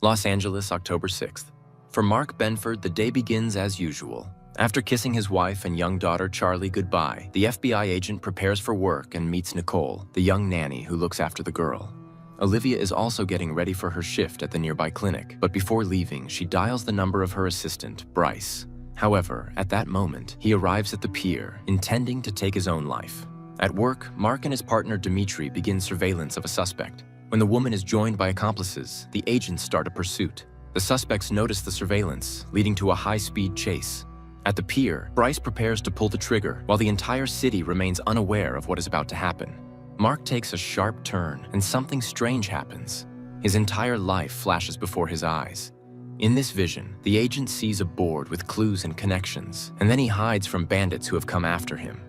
Los Angeles, October 6th. For Mark Benford, the day begins as usual. After kissing his wife and young daughter Charlie goodbye, the FBI agent prepares for work and meets Nicole, the young nanny who looks after the girl. Olivia is also getting ready for her shift at the nearby clinic, but before leaving, she dials the number of her assistant, Bryce. However, at that moment, he arrives at the pier, intending to take his own life. At work, Mark and his partner Dimitri begin surveillance of a suspect. When the woman is joined by accomplices, the agents start a pursuit. The suspects notice the surveillance, leading to a high-speed chase. At the pier, Bryce prepares to pull the trigger, while the entire city remains unaware of what is about to happen. Mark takes a sharp turn, and something strange happens. His entire life flashes before his eyes. In this vision, the agent sees a board with clues and connections, and then he hides from bandits who have come after him.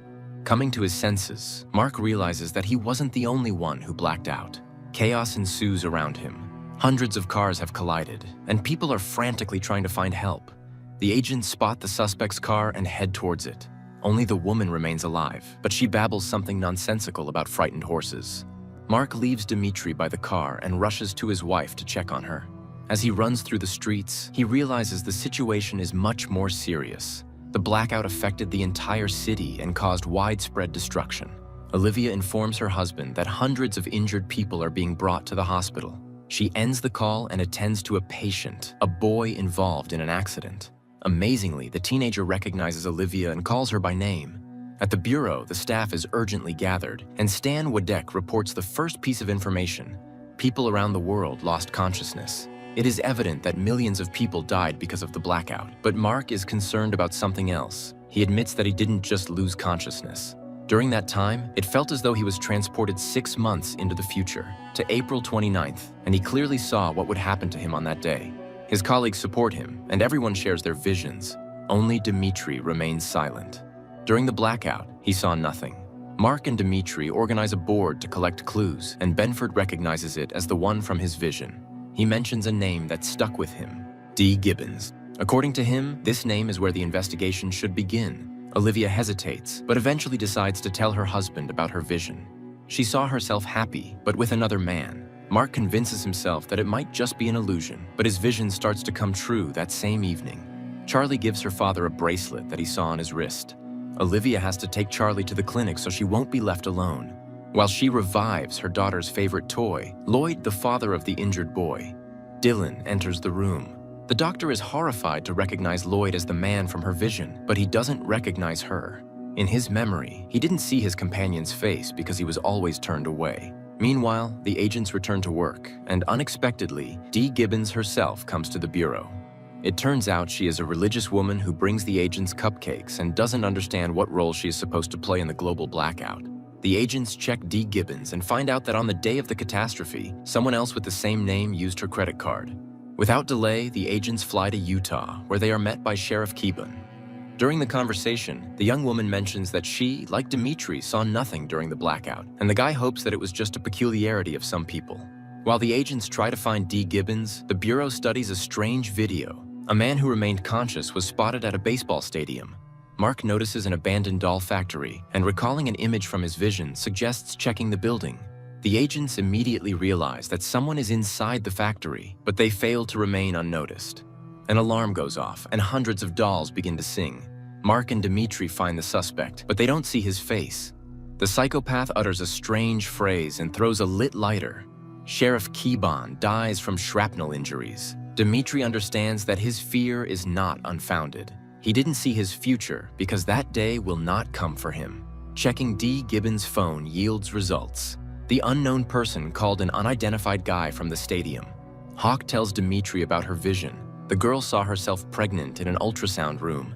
Coming to his senses, Mark realizes that he wasn't the only one who blacked out. Chaos ensues around him. Hundreds of cars have collided, and people are frantically trying to find help. The agents spot the suspect's car and head towards it. Only the woman remains alive, but she babbles something nonsensical about frightened horses. Mark leaves Dimitri by the car and rushes to his wife to check on her. As he runs through the streets, he realizes the situation is much more serious. The blackout affected the entire city and caused widespread destruction. Olivia informs her husband that hundreds of injured people are being brought to the hospital. She ends the call and attends to a patient, a boy involved in an accident. Amazingly, the teenager recognizes Olivia and calls her by name. At the bureau, the staff is urgently gathered, and Stan Wadek reports the first piece of information. People around the world lost consciousness. It is evident that millions of people died because of the blackout, but Mark is concerned about something else. He admits that he didn't just lose consciousness. During that time, it felt as though he was transported 6 months into the future, to April 29th, and he clearly saw what would happen to him on that day. His colleagues support him, and everyone shares their visions. Only Dimitri remains silent. During the blackout, he saw nothing. Mark and Dimitri organize a board to collect clues, and Benford recognizes it as the one from his vision. He mentions a name that stuck with him, D. Gibbons. According to him, this name is where the investigation should begin. Olivia hesitates, but eventually decides to tell her husband about her vision. She saw herself happy, but with another man. Mark convinces himself that it might just be an illusion, but his vision starts to come true that same evening. Charlie gives her father a bracelet that he saw on his wrist. Olivia has to take Charlie to the clinic so she won't be left alone. While she revives her daughter's favorite toy, Lloyd, the father of the injured boy. Dylan enters the room. The doctor is horrified to recognize Lloyd as the man from her vision, but he doesn't recognize her. In his memory, he didn't see his companion's face because he was always turned away. Meanwhile, the agents return to work, and unexpectedly, Dee Gibbons herself comes to the bureau. It turns out she is a religious woman who brings the agents cupcakes and doesn't understand what role she is supposed to play in the global blackout. The agents check Dee Gibbons and find out that on the day of the catastrophe, someone else with the same name used her credit card. Without delay, the agents fly to Utah, where they are met by Sheriff Keeban. During the conversation, the young woman mentions that she, like Dimitri, saw nothing during the blackout, and the guy hopes that it was just a peculiarity of some people. While the agents try to find Dee Gibbons, the Bureau studies a strange video. A man who remained conscious was spotted at a baseball stadium. Mark notices an abandoned doll factory, and recalling an image from his vision, suggests checking the building. The agents immediately realize that someone is inside the factory, but they fail to remain unnoticed. An alarm goes off, and hundreds of dolls begin to sing. Mark and Dimitri find the suspect, but they don't see his face. The psychopath utters a strange phrase and throws a lit lighter. Sheriff Keeban dies from shrapnel injuries. Dimitri understands that his fear is not unfounded. He didn't see his future because that day will not come for him. Checking Dee Gibbons' phone yields results. The unknown person called an unidentified guy from the stadium. Hawk tells Dimitri about her vision. The girl saw herself pregnant in an ultrasound room.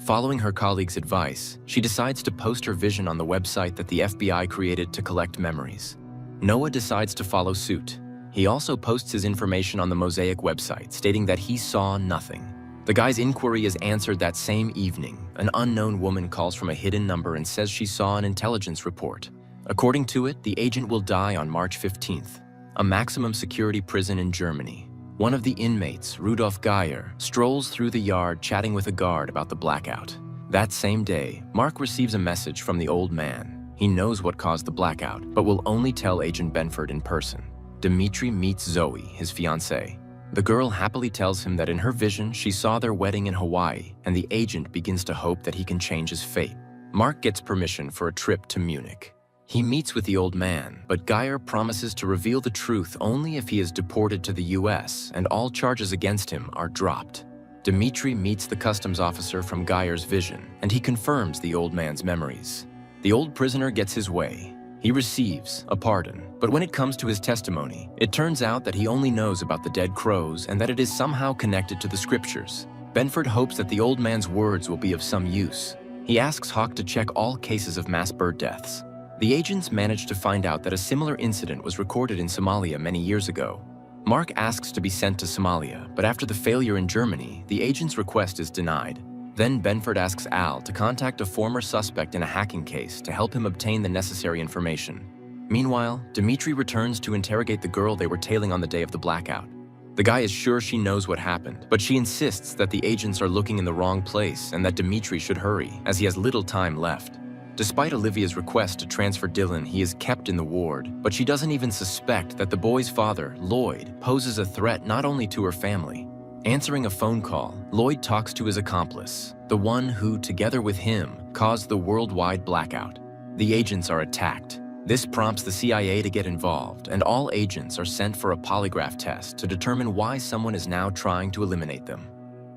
Following her colleague's advice, she decides to post her vision on the website that the FBI created to collect memories. Noah decides to follow suit. He also posts his information on the Mosaic website, stating that he saw nothing. The guy's inquiry is answered that same evening. An unknown woman calls from a hidden number and says she saw an intelligence report. According to it, the agent will die on March 15th, a maximum security prison in Germany. One of the inmates, Rudolf Geyer, strolls through the yard chatting with a guard about the blackout. That same day, Mark receives a message from the old man. He knows what caused the blackout, but will only tell Agent Benford in person. Dimitri meets Zoe, his fiancée. The girl happily tells him that in her vision she saw their wedding in Hawaii, and the agent begins to hope that he can change his fate. Mark gets permission for a trip to Munich. He meets with the old man, but Geyer promises to reveal the truth only if he is deported to the US and all charges against him are dropped. Dmitri meets the customs officer from Geyer's vision, and he confirms the old man's memories. The old prisoner gets his way. He receives a pardon, but when it comes to his testimony, it turns out that he only knows about the dead crows and that it is somehow connected to the scriptures. Benford hopes that the old man's words will be of some use. He asks Hawk to check all cases of mass bird deaths. The agents manage to find out that a similar incident was recorded in Somalia many years ago. Mark asks to be sent to Somalia, but after the failure in Germany, the agent's request is denied. Then Benford asks Al to contact a former suspect in a hacking case to help him obtain the necessary information. Meanwhile, Dmitri returns to interrogate the girl they were tailing on the day of the blackout. The guy is sure she knows what happened, but she insists that the agents are looking in the wrong place and that Dmitri should hurry, as he has little time left. Despite Olivia's request to transfer Dylan, he is kept in the ward, but she doesn't even suspect that the boy's father, Lloyd, poses a threat not only to her family. Answering a phone call, Lloyd talks to his accomplice, the one who, together with him, caused the worldwide blackout. The agents are attacked. This prompts the CIA to get involved, and all agents are sent for a polygraph test to determine why someone is now trying to eliminate them.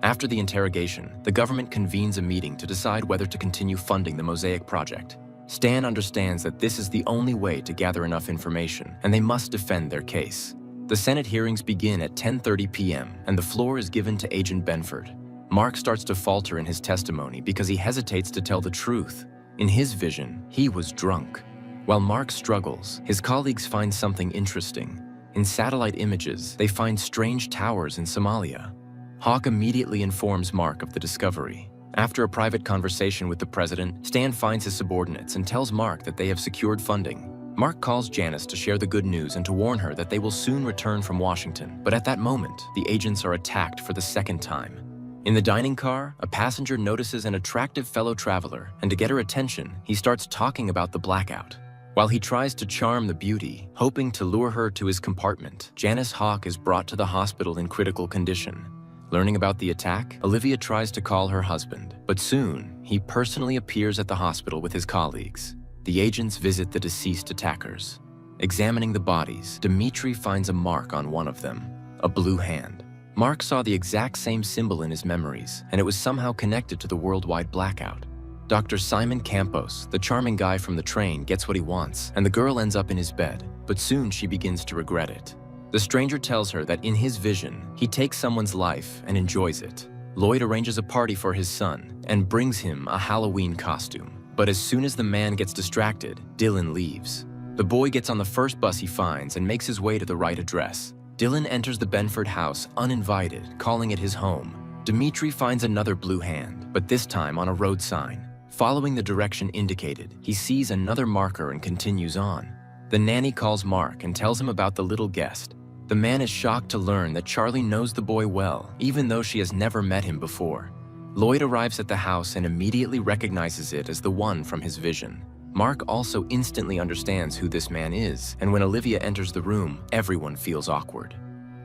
After the interrogation, the government convenes a meeting to decide whether to continue funding the Mosaic project. Stan understands that this is the only way to gather enough information, and they must defend their case. The Senate hearings begin at 10:30 p.m., and the floor is given to Agent Benford. Mark starts to falter in his testimony because he hesitates to tell the truth. In his vision, he was drunk. While Mark struggles, his colleagues find something interesting. In satellite images, they find strange towers in Somalia. Hawk immediately informs Mark of the discovery. After a private conversation with the president, Stan finds his subordinates and tells Mark that they have secured funding. Mark calls Janice to share the good news and to warn her that they will soon return from Washington, but at that moment, the agents are attacked for the second time. In the dining car, a passenger notices an attractive fellow traveler, and to get her attention, he starts talking about the blackout. While he tries to charm the beauty, hoping to lure her to his compartment, Janice Hawk is brought to the hospital in critical condition. Learning about the attack, Olivia tries to call her husband, but soon, he personally appears at the hospital with his colleagues. The agents visit the deceased attackers. Examining the bodies, Dmitri finds a mark on one of them, a blue hand. Mark saw the exact same symbol in his memories, and it was somehow connected to the worldwide blackout. Dr. Simon Campos, the charming guy from the train, gets what he wants, and the girl ends up in his bed, but soon she begins to regret it. The stranger tells her that in his vision, he takes someone's life and enjoys it. Lloyd arranges a party for his son and brings him a Halloween costume. But as soon as the man gets distracted, Dylan leaves. The boy gets on the first bus he finds and makes his way to the right address. Dylan enters the Benford house uninvited, calling it his home. Dmitri finds another blue hand, but this time on a road sign. Following the direction indicated, he sees another marker and continues on. The nanny calls Mark and tells him about the little guest. The man is shocked to learn that Charlie knows the boy well, even though she has never met him before. Lloyd arrives at the house and immediately recognizes it as the one from his vision. Mark also instantly understands who this man is, and when Olivia enters the room, everyone feels awkward.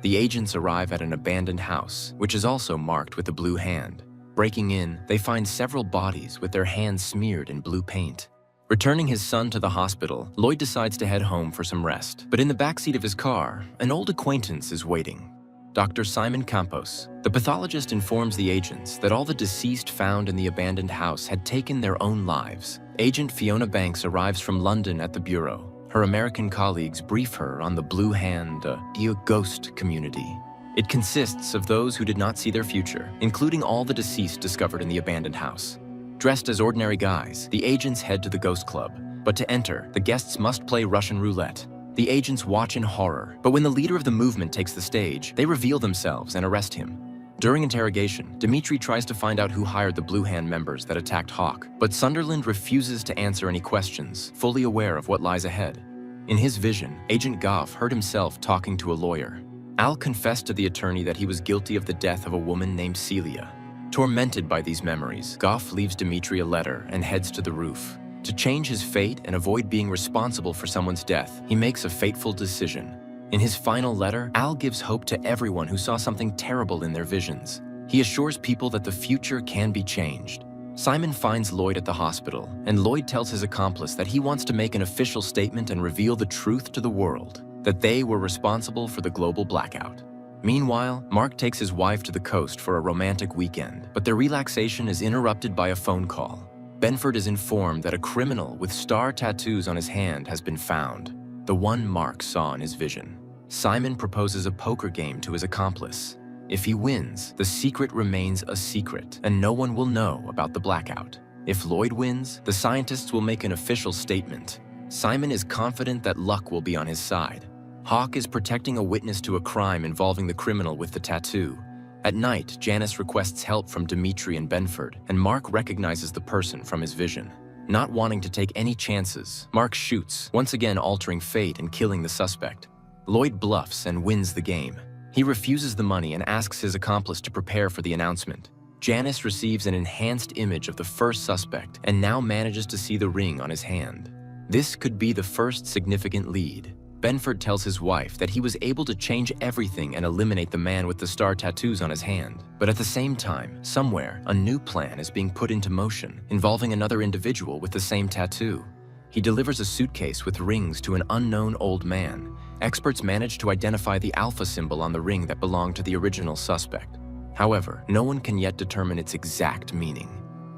The agents arrive at an abandoned house, which is also marked with a blue hand. Breaking in, they find several bodies with their hands smeared in blue paint. Returning his son to the hospital, Lloyd decides to head home for some rest, but in the backseat of his car, an old acquaintance is waiting. Dr. Simon Campos, the pathologist, informs the agents that all the deceased found in the abandoned house had taken their own lives. Agent Fiona Banks arrives from London at the bureau. Her American colleagues brief her on the Blue Hand, a ghost community. It consists of those who did not see their future, including all the deceased discovered in the abandoned house. Dressed as ordinary guys, the agents head to the ghost club, but to enter, the guests must play Russian roulette. The agents watch in horror, but when the leader of the movement takes the stage, they reveal themselves and arrest him. During interrogation, Dmitri tries to find out who hired the Blue Hand members that attacked Hawk, but Sunderland refuses to answer any questions, fully aware of what lies ahead. In his vision, Agent Goff heard himself talking to a lawyer. Al confessed to the attorney that he was guilty of the death of a woman named Celia. Tormented by these memories, Goff leaves Dmitri a letter and heads to the roof. To change his fate and avoid being responsible for someone's death, he makes a fateful decision. In his final letter, Al gives hope to everyone who saw something terrible in their visions. He assures people that the future can be changed. Simon finds Lloyd at the hospital, and Lloyd tells his accomplice that he wants to make an official statement and reveal the truth to the world, that they were responsible for the global blackout. Meanwhile, Mark takes his wife to the coast for a romantic weekend, but their relaxation is interrupted by a phone call. Benford is informed that a criminal with star tattoos on his hand has been found, the one Mark saw in his vision. Simon proposes a poker game to his accomplice. If he wins, the secret remains a secret, and no one will know about the blackout. If Lloyd wins, the scientists will make an official statement. Simon is confident that luck will be on his side. Hawk is protecting a witness to a crime involving the criminal with the tattoo. At night, Janice requests help from Dimitri and Benford, and Mark recognizes the person from his vision. Not wanting to take any chances, Mark shoots, once again altering fate and killing the suspect. Lloyd bluffs and wins the game. He refuses the money and asks his accomplice to prepare for the announcement. Janice receives an enhanced image of the first suspect and now manages to see the ring on his hand. This could be the first significant lead. Benford tells his wife that he was able to change everything and eliminate the man with the star tattoos on his hand. But at the same time, somewhere, a new plan is being put into motion, involving another individual with the same tattoo. He delivers a suitcase with rings to an unknown old man. Experts manage to identify the alpha symbol on the ring that belonged to the original suspect. However, no one can yet determine its exact meaning.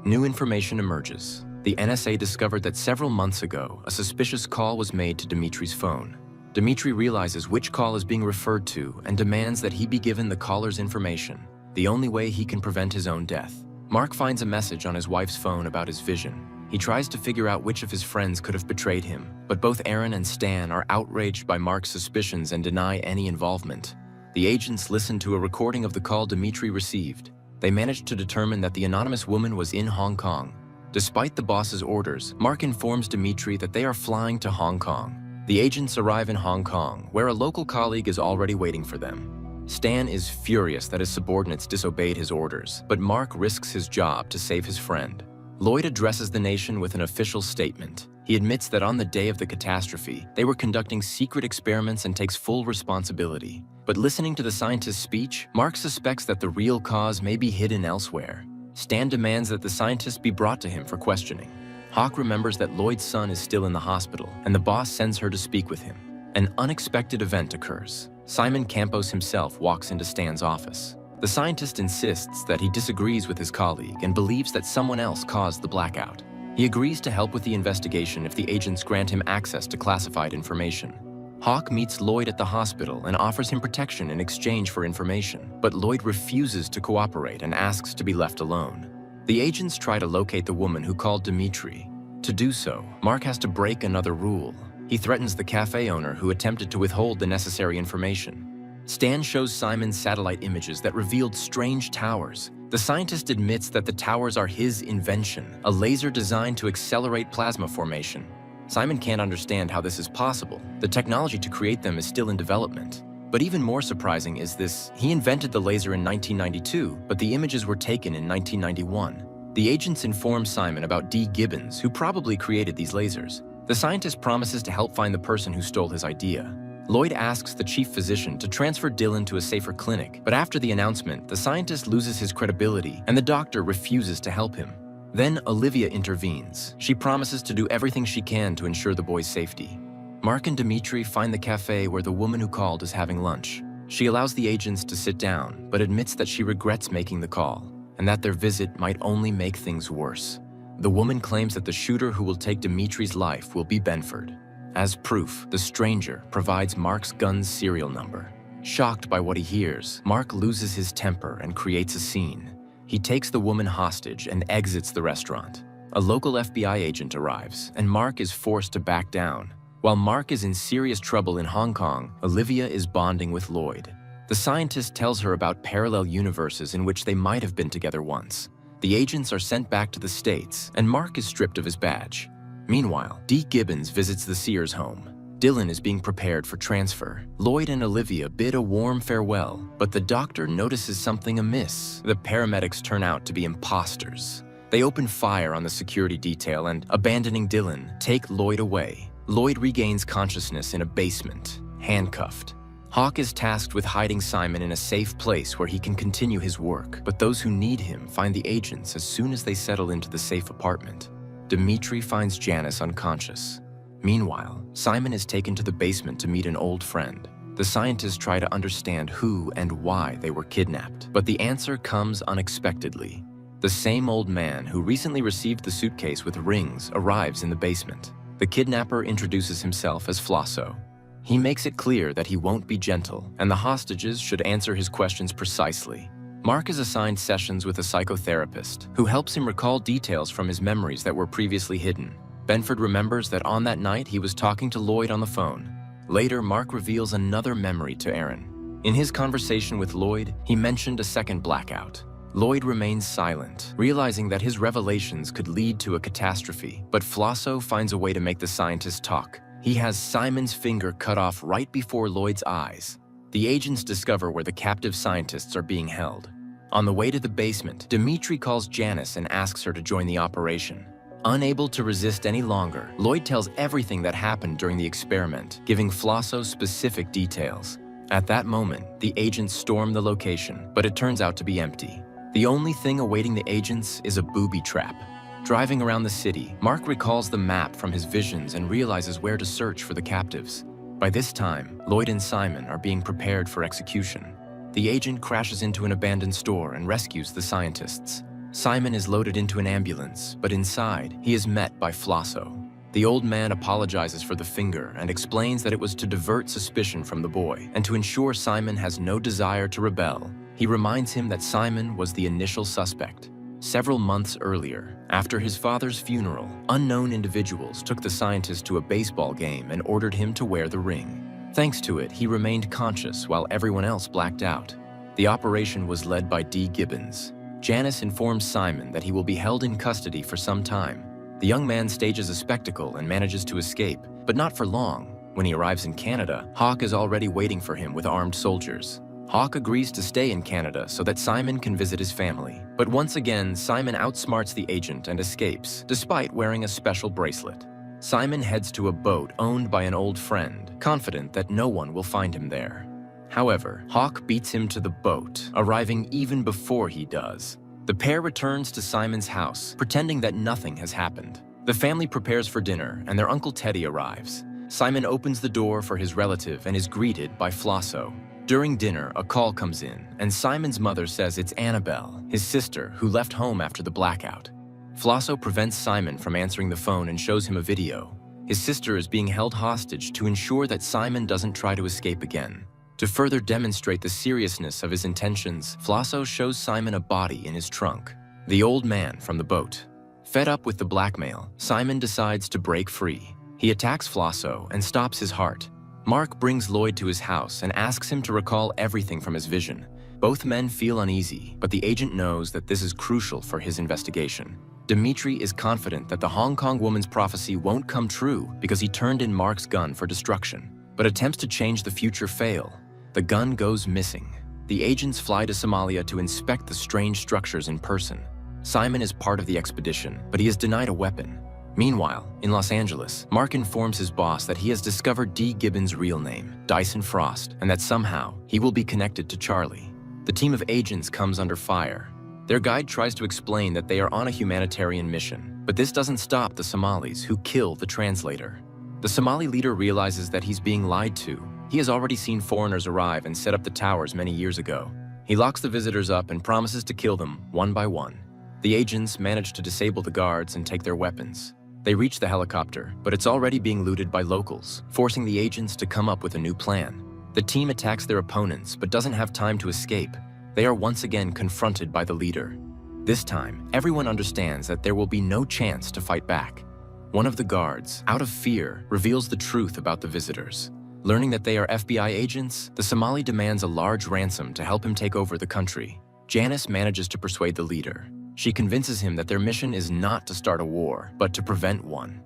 New information emerges. The NSA discovered that several months ago, a suspicious call was made to Dimitri's phone. Dimitri realizes which call is being referred to and demands that he be given the caller's information, the only way he can prevent his own death. Mark finds a message on his wife's phone about his vision. He tries to figure out which of his friends could have betrayed him, but both Aaron and Stan are outraged by Mark's suspicions and deny any involvement. The agents listen to a recording of the call Dimitri received. They manage to determine that the anonymous woman was in Hong Kong. Despite the boss's orders, Mark informs Dimitri that they are flying to Hong Kong. The agents arrive in Hong Kong, where a local colleague is already waiting for them. Stan is furious that his subordinates disobeyed his orders, but Mark risks his job to save his friend. Lloyd addresses the nation with an official statement. He admits that on the day of the catastrophe, they were conducting secret experiments and takes full responsibility. But listening to the scientist's speech, Mark suspects that the real cause may be hidden elsewhere. Stan demands that the scientist be brought to him for questioning. Hawk remembers that Lloyd's son is still in the hospital, and the boss sends her to speak with him. An unexpected event occurs. Simon Campos himself walks into Stan's office. The scientist insists that he disagrees with his colleague and believes that someone else caused the blackout. He agrees to help with the investigation if the agents grant him access to classified information. Hawk meets Lloyd at the hospital and offers him protection in exchange for information, but Lloyd refuses to cooperate and asks to be left alone. The agents try to locate the woman who called Dimitri. To do so, Mark has to break another rule. He threatens the cafe owner who attempted to withhold the necessary information. Stan shows Simon satellite images that revealed strange towers. The scientist admits that the towers are his invention, a laser designed to accelerate plasma formation. Simon can't understand how this is possible. The technology to create them is still in development. But even more surprising is this: he invented the laser in 1992, but the images were taken in 1991. The agents inform Simon about D. Gibbons, who probably created these lasers. The scientist promises to help find the person who stole his idea. Lloyd asks the chief physician to transfer Dylan to a safer clinic, but after the announcement, the scientist loses his credibility and the doctor refuses to help him. Then Olivia intervenes. She promises to do everything she can to ensure the boy's safety. Mark and Dimitri find the cafe where the woman who called is having lunch. She allows the agents to sit down, but admits that she regrets making the call, and that their visit might only make things worse. The woman claims that the shooter who will take Dimitri's life will be Benford. As proof, the stranger provides Mark's gun's serial number. Shocked by what he hears, Mark loses his temper and creates a scene. He takes the woman hostage and exits the restaurant. A local FBI agent arrives, and Mark is forced to back down. While Mark is in serious trouble in Hong Kong, Olivia is bonding with Lloyd. The scientist tells her about parallel universes in which they might have been together once. The agents are sent back to the States, and Mark is stripped of his badge. Meanwhile, D. Gibbons visits the Sears home. Dylan is being prepared for transfer. Lloyd and Olivia bid a warm farewell, but the doctor notices something amiss. The paramedics turn out to be imposters. They open fire on the security detail and, abandoning Dylan, take Lloyd away. Lloyd regains consciousness in a basement, handcuffed. Hawk is tasked with hiding Simon in a safe place where he can continue his work, but those who need him find the agents as soon as they settle into the safe apartment. Dimitri finds Janice unconscious. Meanwhile, Simon is taken to the basement to meet an old friend. The scientists try to understand who and why they were kidnapped, but the answer comes unexpectedly. The same old man who recently received the suitcase with rings arrives in the basement. The kidnapper introduces himself as Flosso. He makes it clear that he won't be gentle, and the hostages should answer his questions precisely. Mark is assigned sessions with a psychotherapist who helps him recall details from his memories that were previously hidden. Benford remembers that on that night he was talking to Lloyd on the phone. Later, Mark reveals another memory to Aaron. In his conversation with Lloyd, he mentioned a second blackout. Lloyd remains silent, realizing that his revelations could lead to a catastrophe, but Flosso finds a way to make the scientist talk. He has Simon's finger cut off right before Lloyd's eyes. The agents discover where the captive scientists are being held. On the way to the basement, Dimitri calls Janice and asks her to join the operation. Unable to resist any longer, Lloyd tells everything that happened during the experiment, giving Flosso specific details. At that moment, the agents storm the location, but it turns out to be empty. The only thing awaiting the agents is a booby trap. Driving around the city, Mark recalls the map from his visions and realizes where to search for the captives. By this time, Lloyd and Simon are being prepared for execution. The agent crashes into an abandoned store and rescues the scientists. Simon is loaded into an ambulance, but inside, he is met by Flosso. The old man apologizes for the finger and explains that it was to divert suspicion from the boy and to ensure Simon has no desire to rebel. He reminds him that Simon was the initial suspect. Several months earlier, after his father's funeral, unknown individuals took the scientist to a baseball game and ordered him to wear the ring. Thanks to it, he remained conscious while everyone else blacked out. The operation was led by D. Gibbons. Janice informs Simon that he will be held in custody for some time. The young man stages a spectacle and manages to escape, but not for long. When he arrives in Canada, Hawk is already waiting for him with armed soldiers. Hawk agrees to stay in Canada so that Simon can visit his family. But once again, Simon outsmarts the agent and escapes, despite wearing a special bracelet. Simon heads to a boat owned by an old friend, confident that no one will find him there. However, Hawk beats him to the boat, arriving even before he does. The pair returns to Simon's house, pretending that nothing has happened. The family prepares for dinner, and their Uncle Teddy arrives. Simon opens the door for his relative and is greeted by Flosso. During dinner, a call comes in, and Simon's mother says it's Annabelle, his sister, who left home after the blackout. Flosso prevents Simon from answering the phone and shows him a video. His sister is being held hostage to ensure that Simon doesn't try to escape again. To further demonstrate the seriousness of his intentions, Flosso shows Simon a body in his trunk, the old man from the boat. Fed up with the blackmail, Simon decides to break free. He attacks Flosso and stops his heart. Mark brings Lloyd to his house and asks him to recall everything from his vision. Both men feel uneasy, but the agent knows that this is crucial for his investigation. Dimitri is confident that the Hong Kong woman's prophecy won't come true because he turned in Mark's gun for destruction. But attempts to change the future fail. The gun goes missing. The agents fly to Somalia to inspect the strange structures in person. Simon is part of the expedition, but he is denied a weapon. Meanwhile, in Los Angeles, Mark informs his boss that he has discovered D. Gibbons' real name, Dyson Frost, and that somehow he will be connected to Charlie. The team of agents comes under fire. Their guide tries to explain that they are on a humanitarian mission, but this doesn't stop the Somalis, who kill the translator. The Somali leader realizes that he's being lied to. He has already seen foreigners arrive and set up the towers many years ago. He locks the visitors up and promises to kill them one by one. The agents manage to disable the guards and take their weapons. They reach the helicopter, but it's already being looted by locals, forcing the agents to come up with a new plan. The team attacks their opponents, but doesn't have time to escape. They are once again confronted by the leader. This time, everyone understands that there will be no chance to fight back. One of the guards, out of fear, reveals the truth about the visitors. Learning that they are FBI agents, the Somali demands a large ransom to help him take over the country. Janice manages to persuade the leader. She convinces him that their mission is not to start a war, but to prevent one.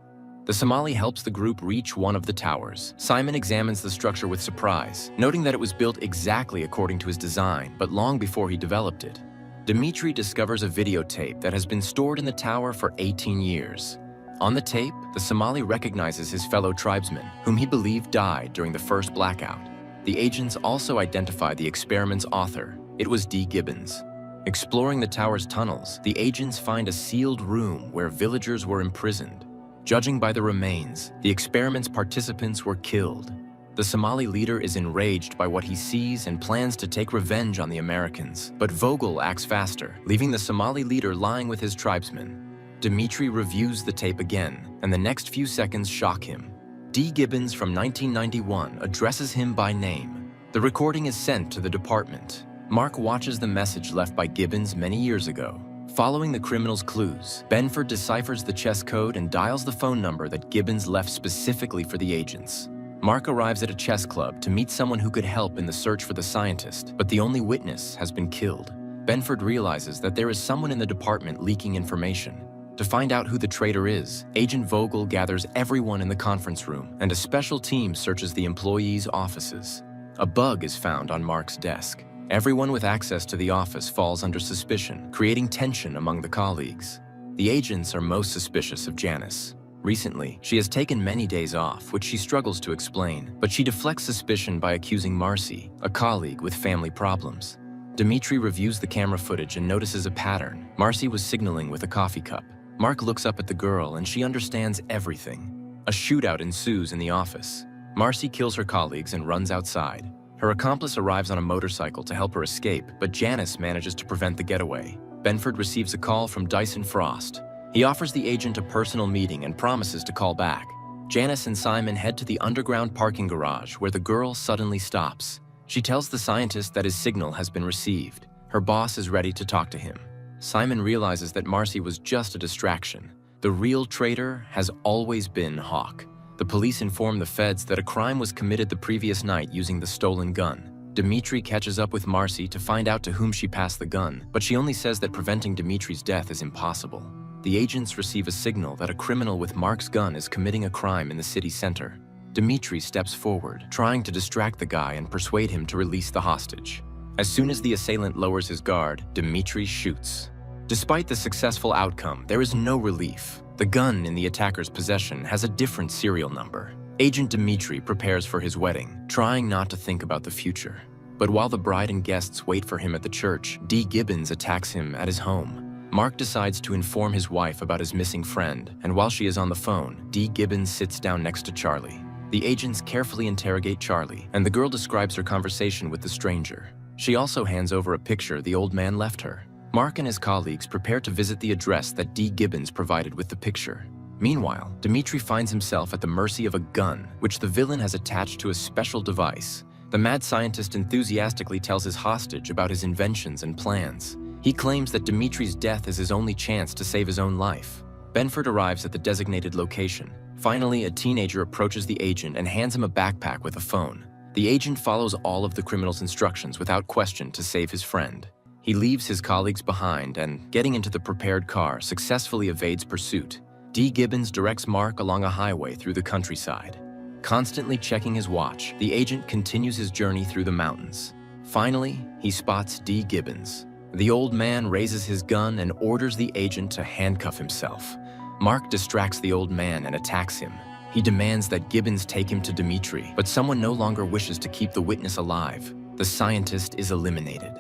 The Somali helps the group reach one of the towers. Simon examines the structure with surprise, noting that it was built exactly according to his design, but long before he developed it. Dimitri discovers a videotape that has been stored in the tower for 18 years. On the tape, the Somali recognizes his fellow tribesmen, whom he believed died during the first blackout. The agents also identify the experiment's author. It was D. Gibbons. Exploring the tower's tunnels, the agents find a sealed room where villagers were imprisoned. Judging by the remains, the experiment's participants were killed. The Somali leader is enraged by what he sees and plans to take revenge on the Americans. But Vogel acts faster, leaving the Somali leader lying with his tribesmen. Dimitri reviews the tape again, and the next few seconds shock him. D. Gibbons from 1991 addresses him by name. The recording is sent to the department. Mark watches the message left by Gibbons many years ago. Following the criminal's clues, Benford deciphers the chess code and dials the phone number that Gibbons left specifically for the agents. Mark arrives at a chess club to meet someone who could help in the search for the scientist, but the only witness has been killed. Benford realizes that there is someone in the department leaking information. To find out who the traitor is, Agent Vogel gathers everyone in the conference room, and a special team searches the employees' offices. A bug is found on Mark's desk. Everyone with access to the office falls under suspicion, creating tension among the colleagues. The agents are most suspicious of Janice. Recently, she has taken many days off, which she struggles to explain, but she deflects suspicion by accusing Marcy, a colleague with family problems. Dimitri reviews the camera footage and notices a pattern. Marcy was signaling with a coffee cup. Mark looks up at the girl and she understands everything. A shootout ensues in the office. Marcy kills her colleagues and runs outside. Her accomplice arrives on a motorcycle to help her escape, but Janice manages to prevent the getaway. Benford receives a call from Dyson Frost. He offers the agent a personal meeting and promises to call back. Janice and Simon head to the underground parking garage where the girl suddenly stops. She tells the scientist that his signal has been received. Her boss is ready to talk to him. Simon realizes that Marcy was just a distraction. The real traitor has always been Hawk. The police inform the feds that a crime was committed the previous night using the stolen gun. Dimitri catches up with Marcy to find out to whom she passed the gun, but she only says that preventing Dimitri's death is impossible. The agents receive a signal that a criminal with Mark's gun is committing a crime in the city center. Dimitri steps forward, trying to distract the guy and persuade him to release the hostage. As soon as the assailant lowers his guard, Dimitri shoots. Despite the successful outcome, there is no relief. The gun in the attacker's possession has a different serial number. Agent Dimitri prepares for his wedding, trying not to think about the future. But while the bride and guests wait for him at the church, D. Gibbons attacks him at his home. Mark decides to inform his wife about his missing friend, and while she is on the phone, D. Gibbons sits down next to Charlie. The agents carefully interrogate Charlie, and the girl describes her conversation with the stranger. She also hands over a picture the old man left her. Mark and his colleagues prepare to visit the address that D. Gibbons provided with the picture. Meanwhile, Dimitri finds himself at the mercy of a gun, which the villain has attached to a special device. The mad scientist enthusiastically tells his hostage about his inventions and plans. He claims that Dimitri's death is his only chance to save his own life. Benford arrives at the designated location. Finally, a teenager approaches the agent and hands him a backpack with a phone. The agent follows all of the criminal's instructions without question to save his friend. He leaves his colleagues behind and, getting into the prepared car, successfully evades pursuit. D. Gibbons directs Mark along a highway through the countryside. Constantly checking his watch, the agent continues his journey through the mountains. Finally, he spots D. Gibbons. The old man raises his gun and orders the agent to handcuff himself. Mark distracts the old man and attacks him. He demands that Gibbons take him to Dimitri, but someone no longer wishes to keep the witness alive. The scientist is eliminated.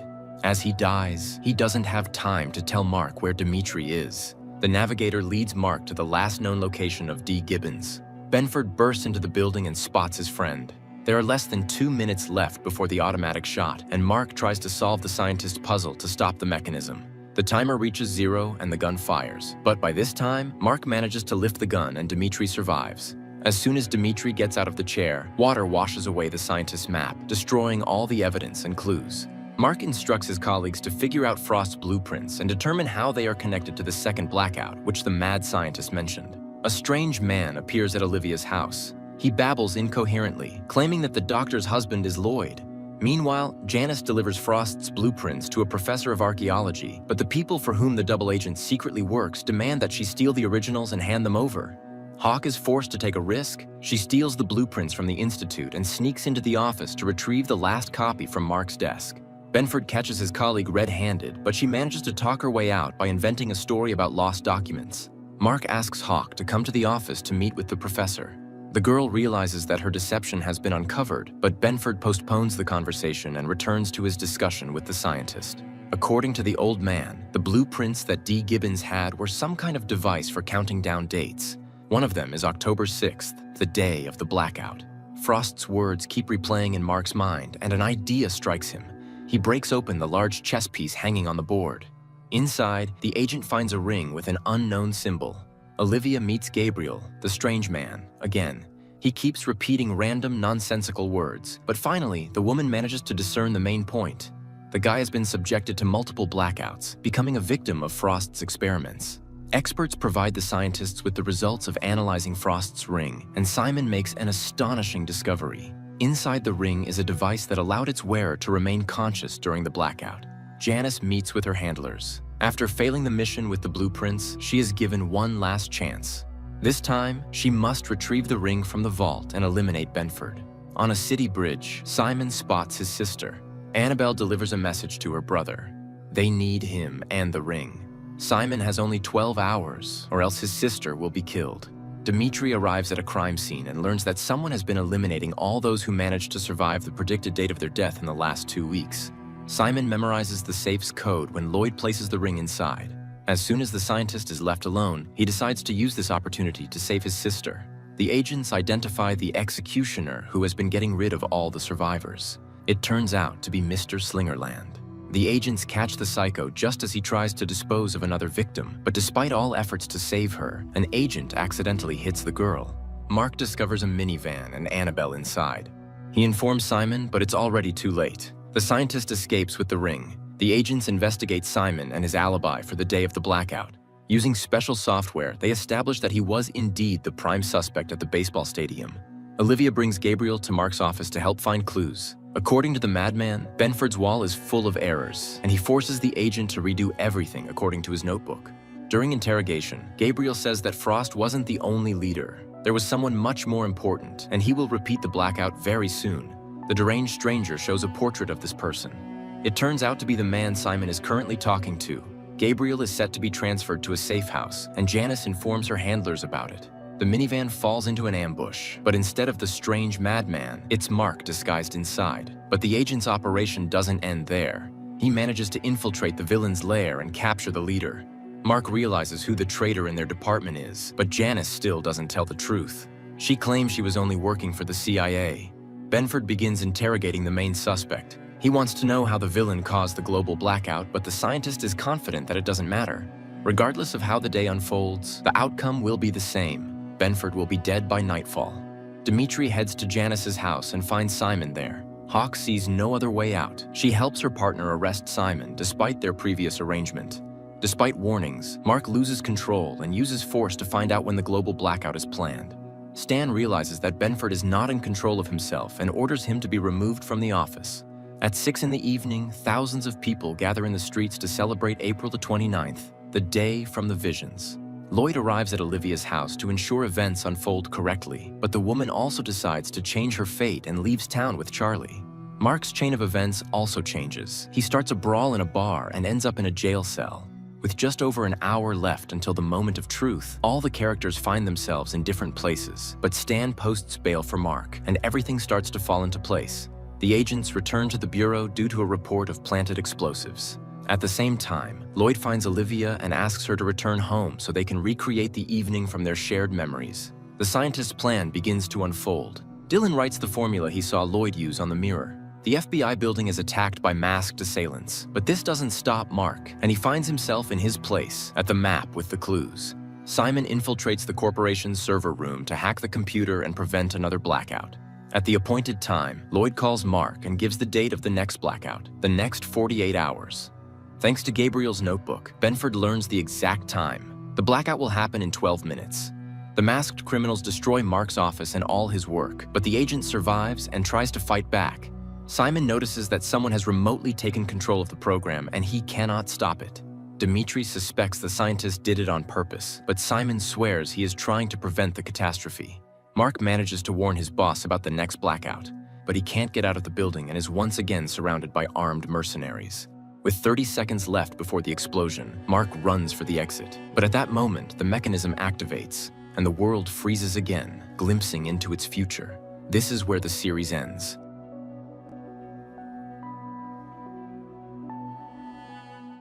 As he dies, he doesn't have time to tell Mark where Dimitri is. The navigator leads Mark to the last known location of D. Gibbons. Benford bursts into the building and spots his friend. There are less than 2 minutes left before the automatic shot, and Mark tries to solve the scientist's puzzle to stop the mechanism. The timer reaches 0 and the gun fires, but by this time, Mark manages to lift the gun and Dimitri survives. As soon as Dimitri gets out of the chair, water washes away the scientist's map, destroying all the evidence and clues. Mark instructs his colleagues to figure out Frost's blueprints and determine how they are connected to the second blackout, which the mad scientist mentioned. A strange man appears at Olivia's house. He babbles incoherently, claiming that the doctor's husband is Lloyd. Meanwhile, Janice delivers Frost's blueprints to a professor of archaeology, but the people for whom the double agent secretly works demand that she steal the originals and hand them over. Hawk is forced to take a risk. She steals the blueprints from the Institute and sneaks into the office to retrieve the last copy from Mark's desk. Benford catches his colleague red-handed, but she manages to talk her way out by inventing a story about lost documents. Mark asks Hawk to come to the office to meet with the professor. The girl realizes that her deception has been uncovered, but Benford postpones the conversation and returns to his discussion with the scientist. According to the old man, the blueprints that D. Gibbons had were some kind of device for counting down dates. One of them is October 6th, the day of the blackout. Frost's words keep replaying in Mark's mind, and an idea strikes him. He breaks open the large chess piece hanging on the board. Inside, the agent finds a ring with an unknown symbol. Olivia meets Gabriel, the strange man, again. He keeps repeating random, nonsensical words, but finally, the woman manages to discern the main point. The guy has been subjected to multiple blackouts, becoming a victim of Frost's experiments. Experts provide the scientists with the results of analyzing Frost's ring, and Simon makes an astonishing discovery. Inside the ring is a device that allowed its wearer to remain conscious during the blackout. Janice meets with her handlers. After failing the mission with the blueprints, she is given one last chance. This time, she must retrieve the ring from the vault and eliminate Benford. On a city bridge, Simon spots his sister. Annabelle delivers a message to her brother. They need him and the ring. Simon has only 12 hours, or else his sister will be killed. Dimitri arrives at a crime scene and learns that someone has been eliminating all those who managed to survive the predicted date of their death in the last 2 weeks. Simon memorizes the safe's code when Lloyd places the ring inside. As soon as the scientist is left alone, he decides to use this opportunity to save his sister. The agents identify the executioner who has been getting rid of all the survivors. It turns out to be Mr. Slingerland. The agents catch the psycho just as he tries to dispose of another victim, but despite all efforts to save her, an agent accidentally hits the girl. Mark discovers a minivan and Annabelle inside. He informs Simon, but it's already too late. The scientist escapes with the ring. The agents investigate Simon and his alibi for the day of the blackout. Using special software, they establish that he was indeed the prime suspect at the baseball stadium. Olivia brings Gabriel to Mark's office to help find clues. According to the madman, Benford's wall is full of errors, and he forces the agent to redo everything according to his notebook. During interrogation, Gabriel says that Frost wasn't the only leader. There was someone much more important, and he will repeat the blackout very soon. The deranged stranger shows a portrait of this person. It turns out to be the man Simon is currently talking to. Gabriel is set to be transferred to a safe house, and Janice informs her handlers about it. The minivan falls into an ambush, but instead of the strange madman, it's Mark disguised inside. But the agent's operation doesn't end there. He manages to infiltrate the villain's lair and capture the leader. Mark realizes who the traitor in their department is, but Janice still doesn't tell the truth. She claims she was only working for the CIA. Benford begins interrogating the main suspect. He wants to know how the villain caused the global blackout, but the scientist is confident that it doesn't matter. Regardless of how the day unfolds, the outcome will be the same. Benford will be dead by nightfall. Dimitri heads to Janice's house and finds Simon there. Hawk sees no other way out. She helps her partner arrest Simon despite their previous arrangement. Despite warnings, Mark loses control and uses force to find out when the global blackout is planned. Stan realizes that Benford is not in control of himself and orders him to be removed from the office. At 6 in the evening, thousands of people gather in the streets to celebrate April the 29th, the day from the visions. Lloyd arrives at Olivia's house to ensure events unfold correctly, but the woman also decides to change her fate and leaves town with Charlie. Mark's chain of events also changes. He starts a brawl in a bar and ends up in a jail cell. With just over an hour left until the moment of truth, all the characters find themselves in different places, but Stan posts bail for Mark, and everything starts to fall into place. The agents return to the bureau due to a report of planted explosives. At the same time, Lloyd finds Olivia and asks her to return home so they can recreate the evening from their shared memories. The scientist's plan begins to unfold. Dylan writes the formula he saw Lloyd use on the mirror. The FBI building is attacked by masked assailants, but this doesn't stop Mark, and he finds himself in his place, at the map with the clues. Simon infiltrates the corporation's server room to hack the computer and prevent another blackout. At the appointed time, Lloyd calls Mark and gives the date of the next blackout, the next 48 hours. Thanks to Gabriel's notebook, Benford learns the exact time. The blackout will happen in 12 minutes. The masked criminals destroy Mark's office and all his work, but the agent survives and tries to fight back. Simon notices that someone has remotely taken control of the program and he cannot stop it. Dimitri suspects the scientist did it on purpose, but Simon swears he is trying to prevent the catastrophe. Mark manages to warn his boss about the next blackout, but he can't get out of the building and is once again surrounded by armed mercenaries. With 30 seconds left before the explosion, Mark runs for the exit. But at that moment, the mechanism activates. and the world freezes again, glimpsing into its future. This is where the series ends.